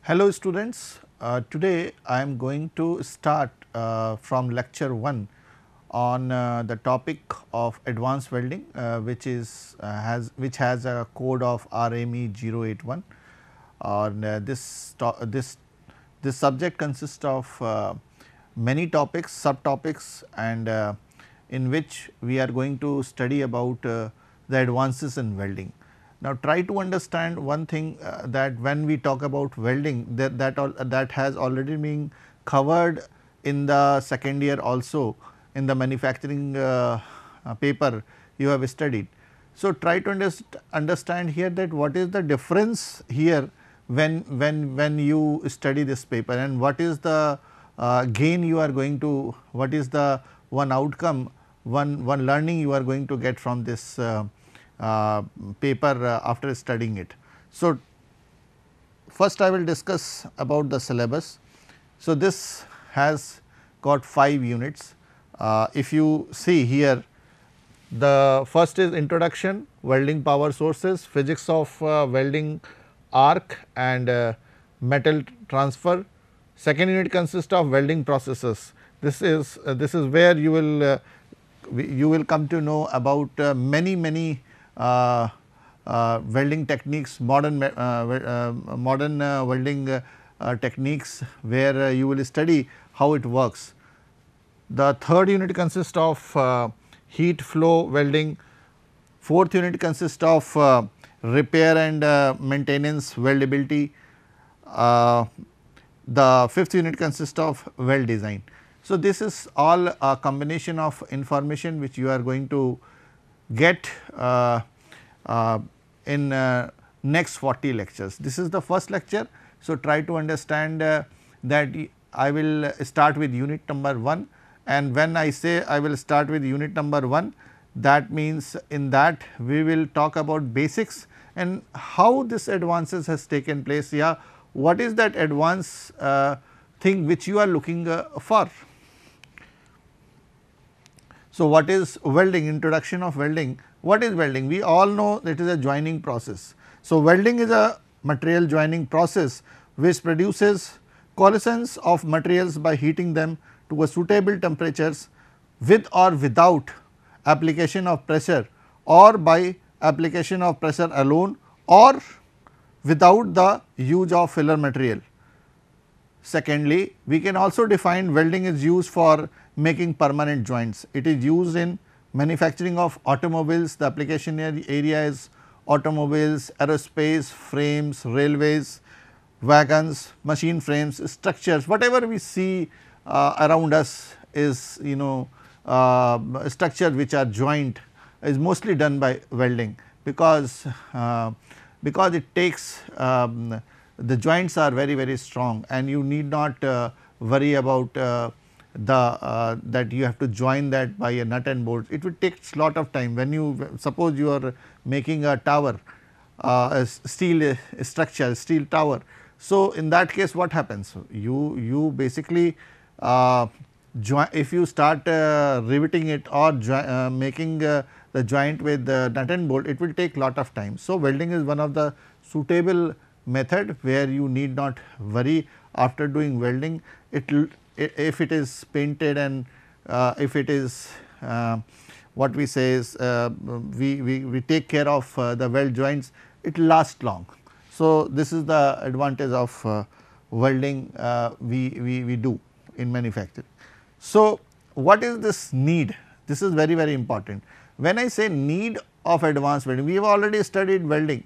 Hello students, today I am going to start from lecture 1 on the topic of advanced welding which has a code of RME 081 and this subject consists of many topics, subtopics, and in which we are going to study about the advances in welding. Now, try to understand one thing that when we talk about welding that has already been covered in the second year also in the manufacturing paper you have studied. So, try to understand here that what is the difference here when you study this paper and what is the gain you are going to, what is the one outcome, one learning you are going to get from this paper after studying it. So, first I will discuss about the syllabus. So, this has got 5 units. If you see here, the first is introduction, welding power sources, physics of welding arc and metal transfer. Second unit consists of welding processes. This is where you will come to know about many welding techniques, modern welding techniques, where you will study how it works. The third unit consists of heat flow welding. Fourth unit consists of repair and maintenance weldability. The fifth unit consists of weld design. So, this is all a combination of information which you are going to get in next 40 lectures. This is the first lecture. So, try to understand that I will start with unit number 1, and when I say I will start with unit number 1, that means in that we will talk about basics and how this advances has taken place. Yeah, what is that advance thing which you are looking for. So, what is welding? Introduction of welding. What is welding? We all know it is a joining process. So, welding is a material joining process which produces coalescence of materials by heating them to a suitable temperatures with or without application of pressure, or by application of pressure alone, or without the use of filler material. Secondly, we can also define welding is used for making permanent joints. It is used in manufacturing of automobiles. The application area is automobiles, aerospace, frames, railways, wagons, machine frames, structures, whatever we see around us is structure which are joint is mostly done by welding, because it takes the joints are very strong and you need not worry about that you have to join that by a nut and bolt. It will take lot of time. When you suppose you are making a tower, a steel structure, steel tower. So, in that case what happens? You basically if you start riveting it or making the joint with the nut and bolt, it will take lot of time. So, welding is one of the suitable method where you need not worry after doing welding. If it is painted and if it is what we say is we take care of the weld joints, it lasts long. So, this is the advantage of welding we do in manufacturing. So, what is this need? This is very important. When I say need of advanced welding, we have already studied welding.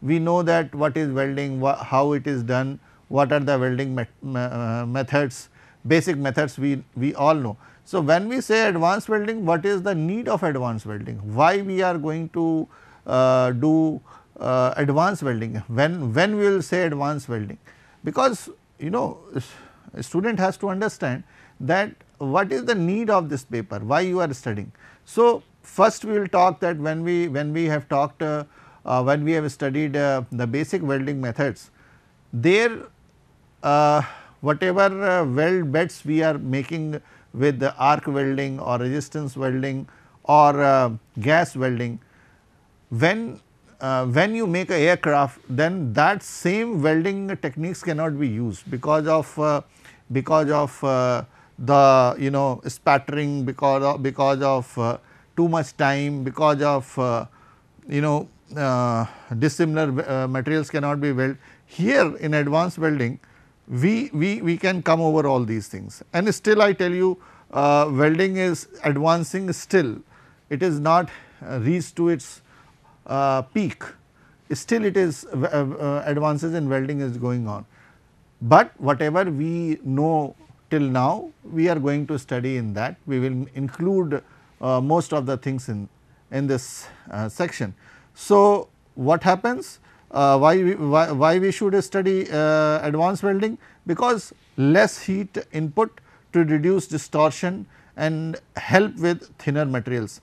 We know that what is welding, how it is done, what are the welding methods, basic methods we all know. So, when we say advanced welding, what is the need of advanced welding? Why we are going to do advanced welding? When we will say advanced welding? Because a student has to understand that what is the need of this paper, why you are studying. So, first we will talk that when we have talked when we have studied the basic welding methods, there whatever weld beds we are making with the arc welding or resistance welding or gas welding, when when you make a aircraft, then that same welding techniques cannot be used because of the spattering, because of too much time, because of dissimilar materials cannot be welded. Here in advanced welding, we can come over all these things, and still I tell you, welding is advancing still. It is not reached to its peak. Still it is advances in welding is going on, but whatever we know till now, we are going to study in that. We will include most of the things in this section. So, what happens? Why we should study advanced welding? Because less heat input to reduce distortion and help with thinner materials.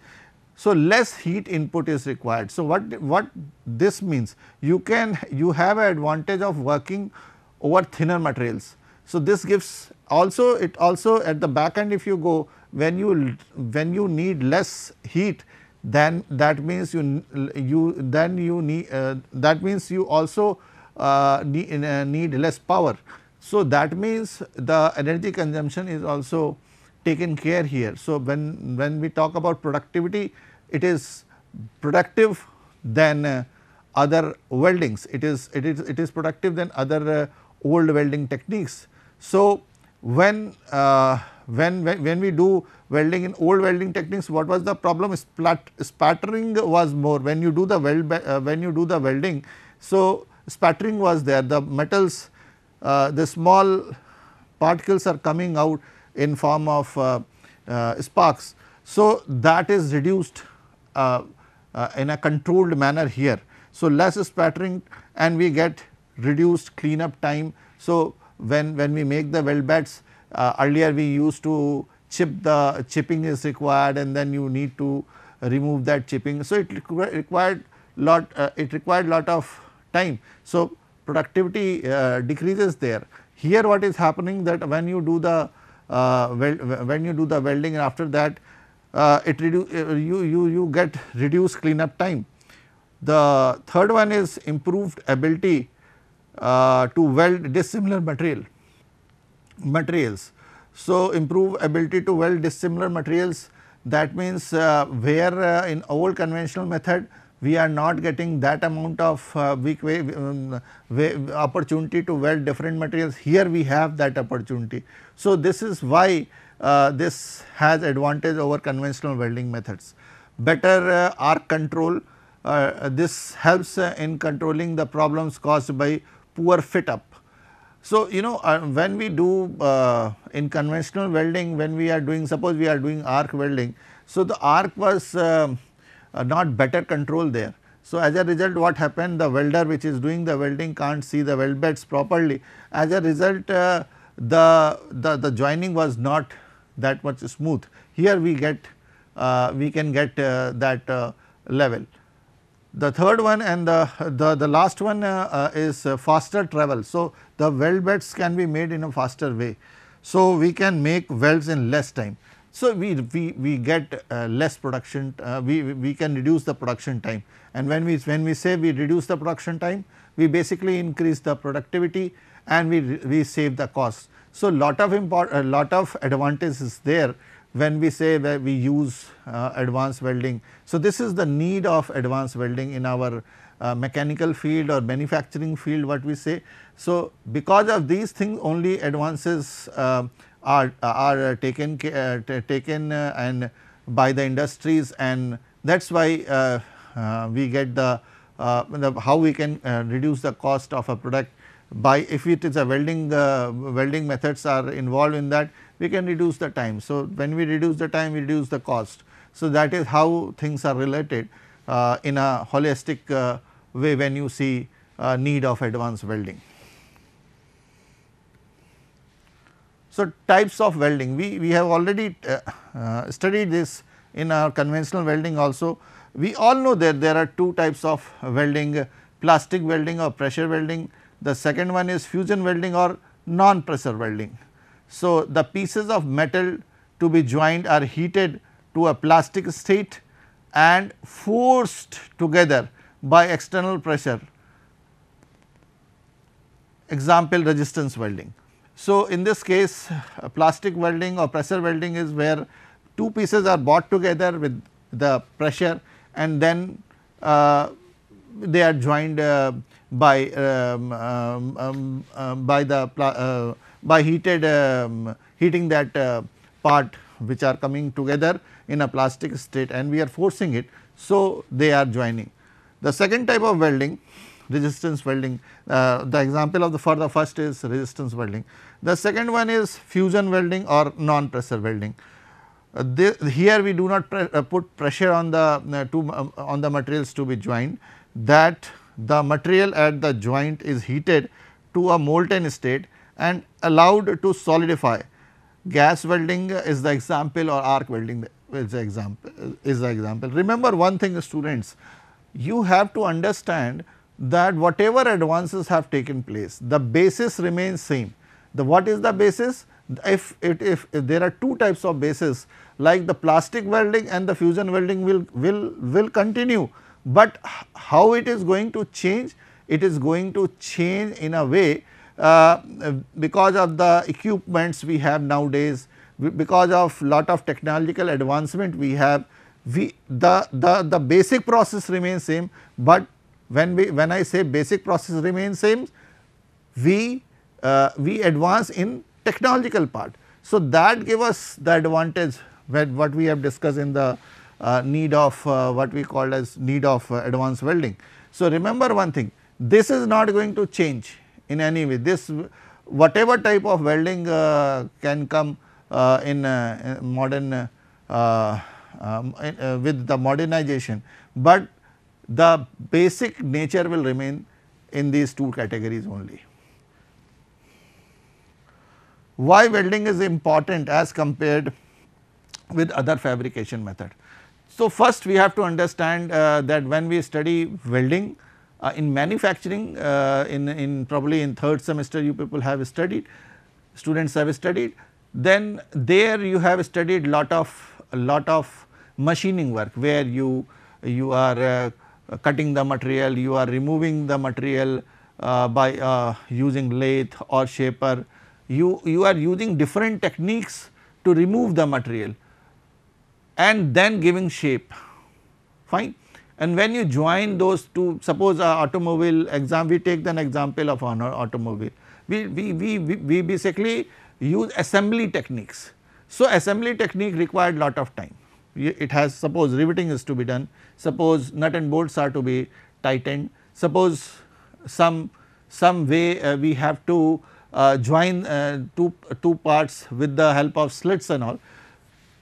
So, less heat input is required. So, what this means? You have an advantage of working over thinner materials. So, this gives also, it also at the back end, if you go, when you need less heat, then that means you also need less power. So, that means the energy consumption is also taken care here. So, when we talk about productivity, it is productive than other weldings, it is productive than other old welding techniques. So, when we do welding in old welding techniques, what was the problem? Spattering was more when you do the welding. So, spattering was there, the metals, the small particles are coming out in form of sparks. So, that is reduced in a controlled manner here. So, less spattering and we get reduced cleanup time. So, when we make the weld beds, earlier we used to chipping is required, and then you need to remove that chipping. So, it required lot of time. So, productivity decreases there. Here what is happening, that when you do the welding, and after that you get reduced cleanup time. The third one is improved ability to weld dissimilar materials. So, improve ability to weld dissimilar materials, that means where in old conventional method we are not getting that amount of opportunity to weld different materials. Here we have that opportunity. So, this is why this has advantage over conventional welding methods. Better arc control, this helps in controlling the problems caused by poor fit up. So, when we do in conventional welding, when we are doing, suppose we are doing arc welding. So, the arc was not better control there. So, as a result, what happened, the welder which is doing the welding can't see the weld beds properly. As a result, the joining was not that much smooth. Here we can get that level. The third one and the last one is faster travel. So, the weld beds can be made in a faster way. So, we can make welds in less time. So, we get less production, we can reduce the production time, and when we say we reduce the production time, we basically increase the productivity and we save the cost. So, lot of advantage is there when we say that we use advanced welding. So, this is the need of advanced welding in our mechanical field or manufacturing field, what we say. So, because of these things only advances are taken and by the industries, and that is why we get the how we can reduce the cost of a product by, if it is a welding methods are involved in that, we can reduce the time. So, when we reduce the time, we reduce the cost. So, that is how things are related in a holistic way when you see need of advanced welding. So, types of welding, we have already studied this in our conventional welding also. We all know that there are two types of welding, plastic welding or pressure welding. The second one is fusion welding or non-pressure welding. So, the pieces of metal to be joined are heated to a plastic state and forced together by external pressure, example resistance welding. So, in this case plastic welding or pressure welding is where two pieces are brought together with the pressure and then they are joined by heating that part which are coming together in a plastic state and we are forcing it. So, they are joining. The second type of welding, resistance welding, the example of for the first is resistance welding. The second one is fusion welding or non pressure welding. Here we do not put pressure on the on the materials to be joined, that the material at the joint is heated to a molten state and allowed to solidify. Gas welding is the example or arc welding is the example. Remember one thing students, you have to understand that whatever advances have taken place, the basis remains same. What is the basis? If there are two types of basis like the plastic welding and the fusion welding will continue, but how it is going to change? It is going to change in a way because of the equipments we have nowadays, because of lot of technological advancement we have, the basic process remains same, but when I say basic process remains same, we advance in technological part. So, that give us the advantage what we have discussed in the need of what we call as need of advanced welding. So, remember one thing, this is not going to change in any way, this whatever type of welding can come in modern with the modernization, but the basic nature will remain in these two categories only. Why welding is important as compared with other fabrication method? So, first we have to understand that when we study welding in manufacturing in probably in third semester you people have studied, students have studied, then there you have studied lot of machining work where you are cutting the material, you are removing the material by using lathe or shaper, you are using different techniques to remove the material and then giving shape, fine. And when you join those two, suppose automobile we take an example of an automobile, we basically use assembly techniques. So, assembly technique required lot of time, it has, suppose riveting is to be done, suppose nut and bolts are to be tightened, suppose some way we have to join two parts with the help of slits and all,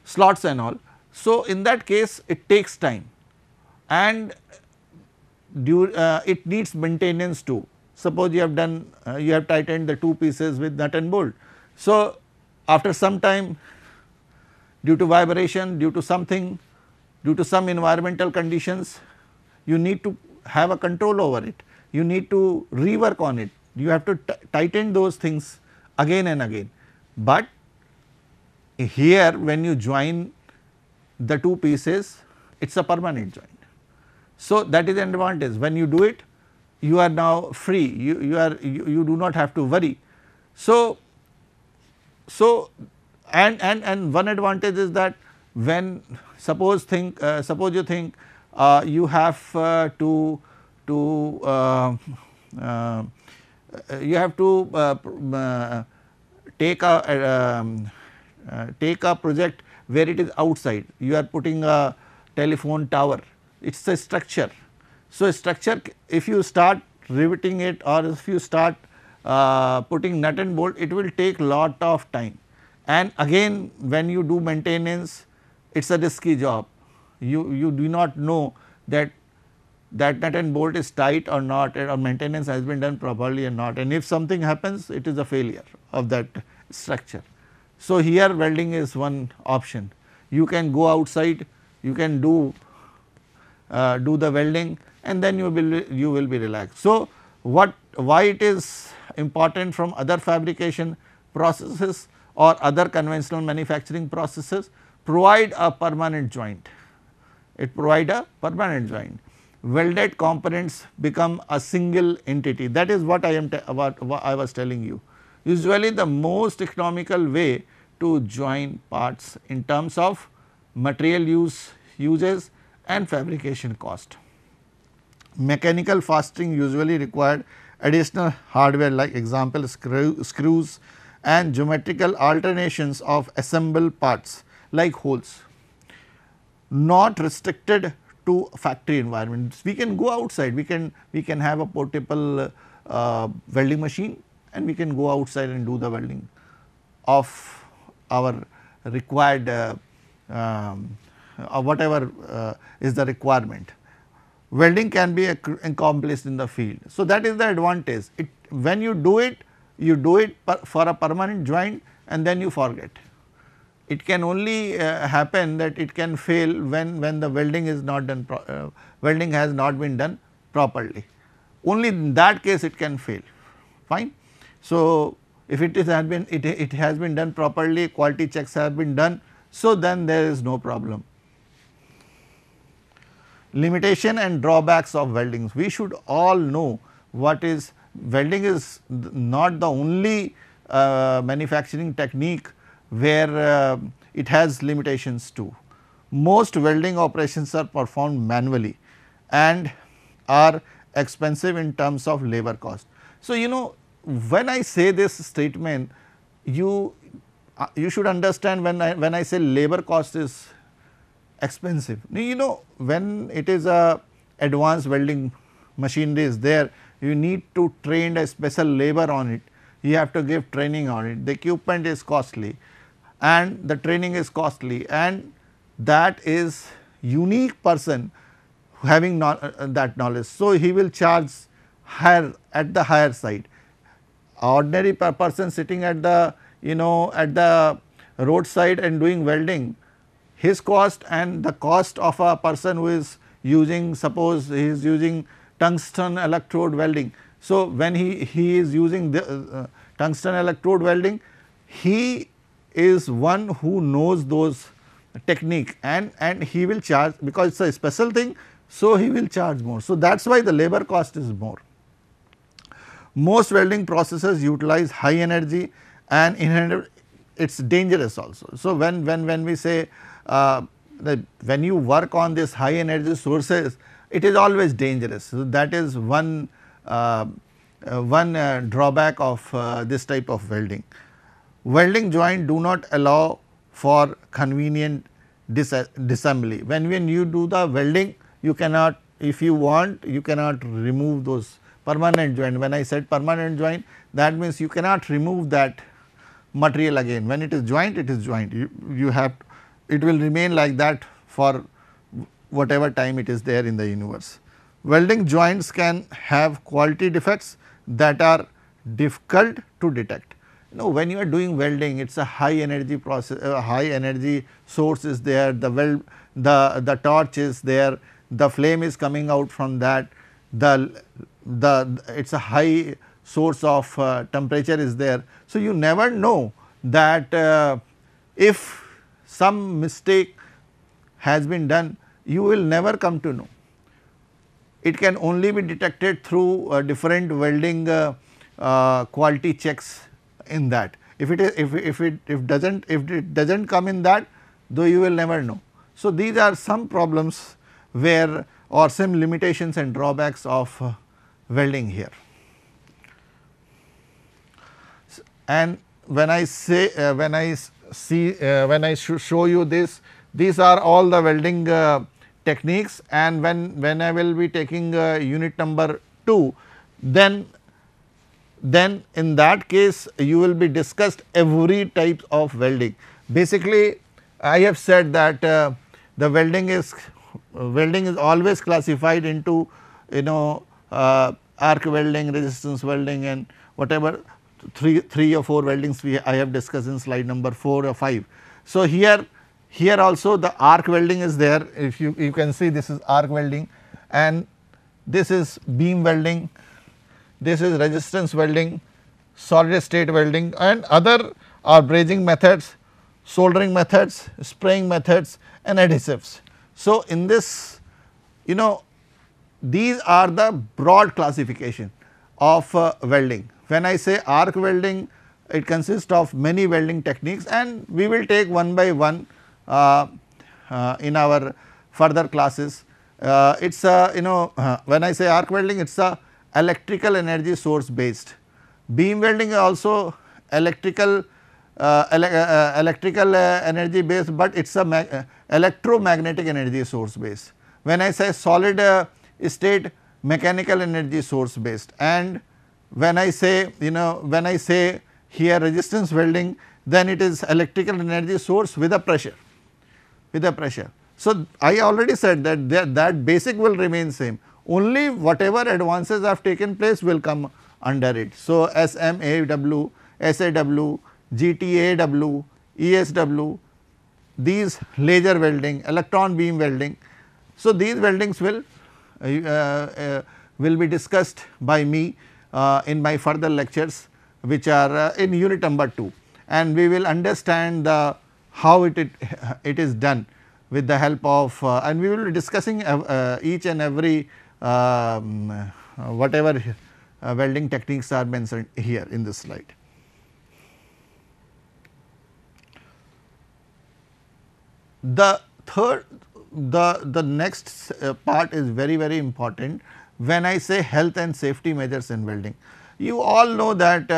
slots and all. So, in that case it takes time and it needs maintenance too. Suppose you have done you have tightened the two pieces with nut and bolt. So, after some time, due to vibration, due to something, due to some environmental conditions, you need to have a control over it, you need to rework on it, you have to tighten those things again and again. But here when you join the two pieces, it is a permanent joint. So, that is an advantage, when you do it you are now free, you do not have to worry. So, and one advantage is that when suppose you think you have to take a project where it is outside, you are putting a telephone tower, it is a structure. So, structure, if you start riveting it or if you start putting nut and bolt, it will take lot of time, and again when you do maintenance it is a risky job, you do not know that nut and bolt is tight or not, or maintenance has been done properly or not, and if something happens it is a failure of that structure. So, here welding is one option, you can go outside, you can do the welding and then you will be relaxed. So, why it is important from other fabrication processes or other conventional manufacturing processes? Provide a permanent joint, it provide a permanent joint. welded components become a single entity. That is what I am what I was telling you. Usually the most economical way to join parts in terms of material uses and fabrication cost. Mechanical fastening usually required additional hardware, like example screws and geometrical alternations of assembled parts like holes, not restricted to factory environment. We can go outside, we can have a portable welding machine, and we can go outside and do the welding of our required whatever is the requirement. Welding can be accomplished in the field. So, that is the advantage. When you do it for a permanent joint and then you forget. It can only happen that it can fail when the welding is not done, welding has not been done properly. Only in that case it can fail, fine. So, if it has been done properly, quality checks have been done, so then there is no problem. Limitation and drawbacks of welding. We should all know what is welding is not the only manufacturing technique where it has limitations too. Most welding operations are performed manually and are expensive in terms of labor cost. So, you know, when I say this statement, you should understand when I say labor cost is expensive. You know, when it is a advanced welding machinery is there, you need to train a special labor on it, you have to give training on it, the equipment is costly and the training is costly, and that is unique person having that knowledge. So, he will charge higher at the higher side. Ordinary person sitting at the at the roadside and doing welding, his cost and the cost of a person who is using, suppose he is using tungsten electrode welding. So, when he is using the tungsten electrode welding, he is one who knows those technique and he will charge, because it is a special thing. So, he will charge more. So, that is why the labor cost is more. Most welding processes utilize high energy and it is dangerous also. So, when we say when you work on this high energy sources, it is always dangerous. So, that is one drawback of this type of welding. Welding joint do not allow for convenient disassembly. When you do the welding, you cannot, if you want, you cannot remove those permanent joint. When I said permanent joint, that means you cannot remove that material again. When it is joint, it is joint. You have, it will remain like that for whatever time it is there in the universe. Welding joints can have quality defects that are difficult to detect. You know, when you are doing welding, it is a high energy process, high energy source is there, the torch is there, the flame is coming out from that, it is a high source of temperature is there. So, you never know that if some mistake has been done, you will never come to know. It can only be detected through different welding quality checks in that. If it doesn't come in that, though you will never know. So, these are some problems where, or some limitations and drawbacks of welding here. And when I say when I show you this, these are all the welding techniques, and when I will be taking unit number 2, then in that case you will be discussed every type of welding. Basically, I have said that the welding is always classified into arc welding, resistance welding, and whatever three or four weldings I have discussed in slide number 4 or 5. So, here also the arc welding is there. If you can see, this is arc welding and this is beam welding, this is resistance welding, solid state welding, and other are brazing methods, soldering methods, spraying methods, and adhesives. So, in this these are the broad classification of welding. When I say arc welding, it consists of many welding techniques, and we will take one by one in our further classes. It is when I say arc welding, it is a electrical energy source based. Beam welding is also electrical energy based, but it is a electromagnetic energy source based. When I say solid state, mechanical energy source based, and when I say here resistance welding, then it is electrical energy source with a pressure, So, I already said that that basic will remain same, only whatever advances have taken place will come under it. So, SMAW, SAW, GTAW, ESW, these laser welding, electron beam welding. So, these weldings will be discussed by me in my further lectures, which are in unit number 2, and we will understand the how it is done with the help of and we will be discussing each and every whatever welding techniques are mentioned here in this slide. The next part is very important when I say health and safety measures in welding. You all know that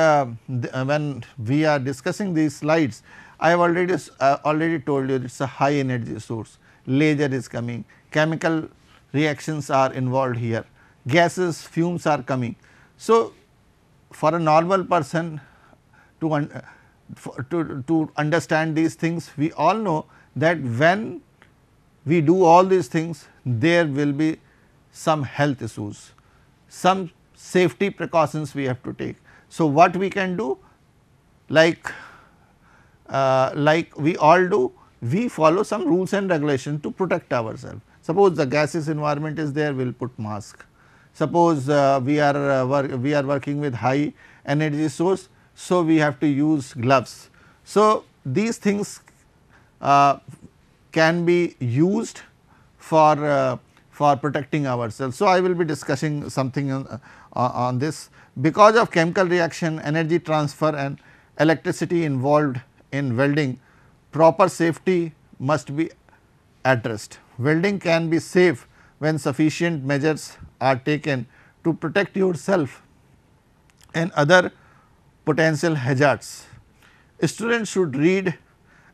when we are discussing these slides, I have already told you it is a high energy source, laser is coming, chemical reactions are involved here, gases, fumes are coming. So, for a normal person to understand these things, we all know that when we do all these things, there will be some health issues, some safety precautions we have to take. So, what we can do, like we all do, we follow some rules and regulations to protect ourselves. Suppose the gaseous environment is there, we will put mask. Suppose we are working with high energy source, so we have to use gloves. So, these things can be used for protecting ourselves. So, I will be discussing something on this. Because of chemical reaction, energy transfer and electricity involved in welding, proper safety must be addressed. Welding can be safe when sufficient measures are taken to protect yourself and other potential hazards. Students should read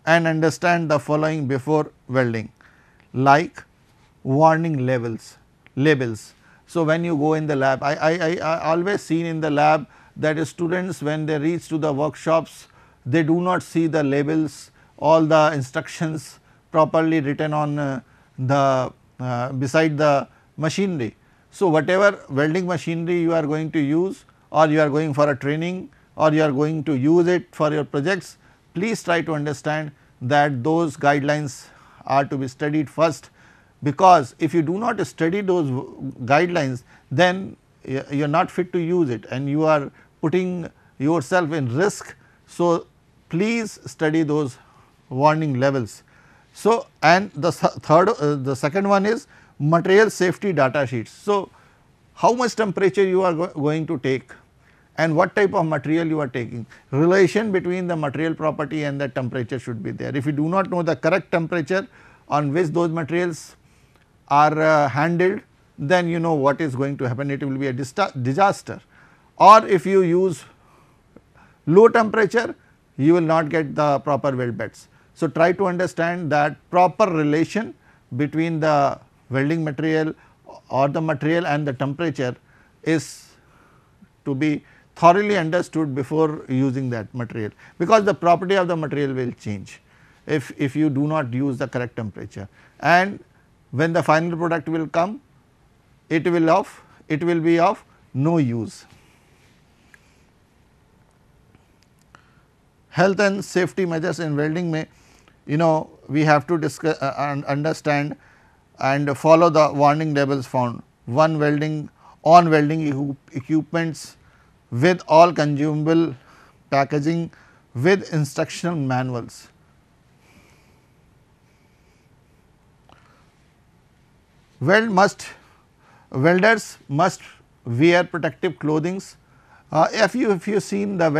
and understand the following before welding, like warning labels. So, when you go in the lab, I always seen in the lab that students, when they reach to the workshops, they do not see the labels, all the instructions properly written on beside the machinery. So, whatever welding machinery you are going to use, or you are going for a training, or you are going to use it for your projects, please try to understand that those guidelines are to be studied first, because if you do not study those guidelines, then you are not fit to use it and you are putting yourself in risk. So, please study those warning levels. So, and the second one is material safety data sheets. So, how much temperature you are going to take and what type of material you are taking, relation between the material property and the temperature should be there. If you do not know the correct temperature on which those materials are handled, then you know what is going to happen, it will be a disaster. Or if you use low temperature, you will not get the proper weld beds. So, try to understand that proper relation between the welding material or the material and the temperature is to be thoroughly understood before using that material, because the property of the material will change if you do not use the correct temperature, and when the final product will come, it will be of no use. Health and safety measures in welding may, we have to discuss and understand and follow the warning labels found. One, welding equipments with all consumable packaging with instructional manuals. Weld welders must wear protective clothings. If you seen the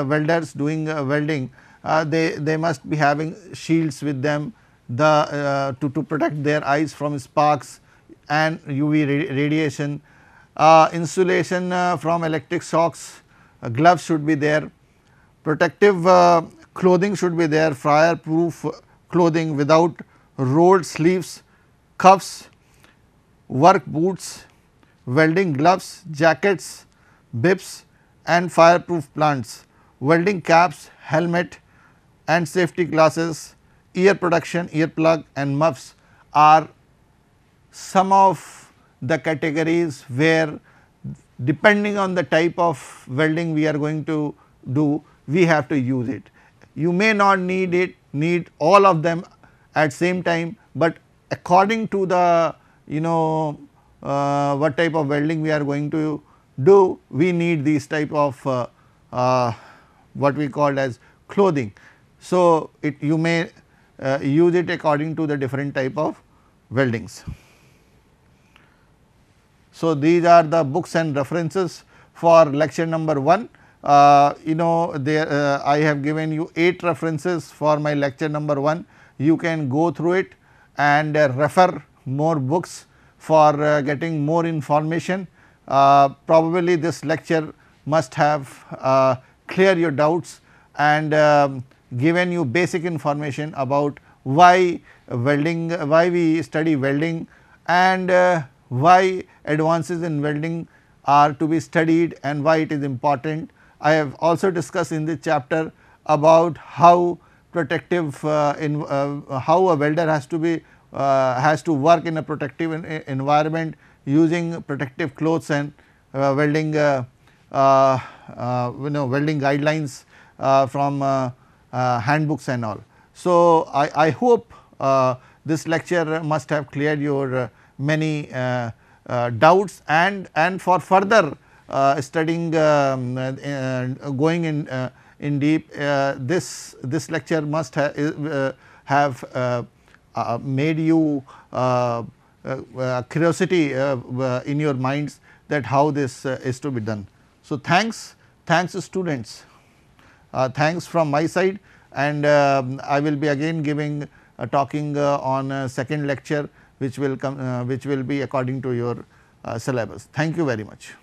welders doing welding, they must be having shields with them, to protect their eyes from sparks and UV radiation, insulation from electric shocks, gloves should be there, protective clothing should be there, fire proof clothing without rolled sleeves, cuffs, work boots, welding gloves, jackets, bibs and fireproof plants, welding caps, helmet and safety glasses, ear protection, earplug and muffs are some of the categories where, depending on the type of welding we are going to do, we have to use it. You may not need all of them at same time, but according to the what type of welding we are going to do, we need these type of what we call as clothing. So, you may use it according to the different type of weldings. So, these are the books and references for lecture number 1. There I have given you 8 references for my lecture number 1. You can go through it and refer more books for getting more information. Probably this lecture must have cleared your doubts and given you basic information about why welding, why we study welding, and why advances in welding are to be studied and why it is important. I have also discussed in this chapter about how protective how a welder has to be has to work in a protective environment using protective clothes and welding welding guidelines from handbooks and all. So, I hope this lecture must have cleared your many doubts, and for further studying going in deep, this lecture must have made you curiosity in your minds that how this is to be done. So, thanks students, thanks from my side, and I will be again giving talking on second lecture, which will come which will be according to your syllabus. Thank you very much.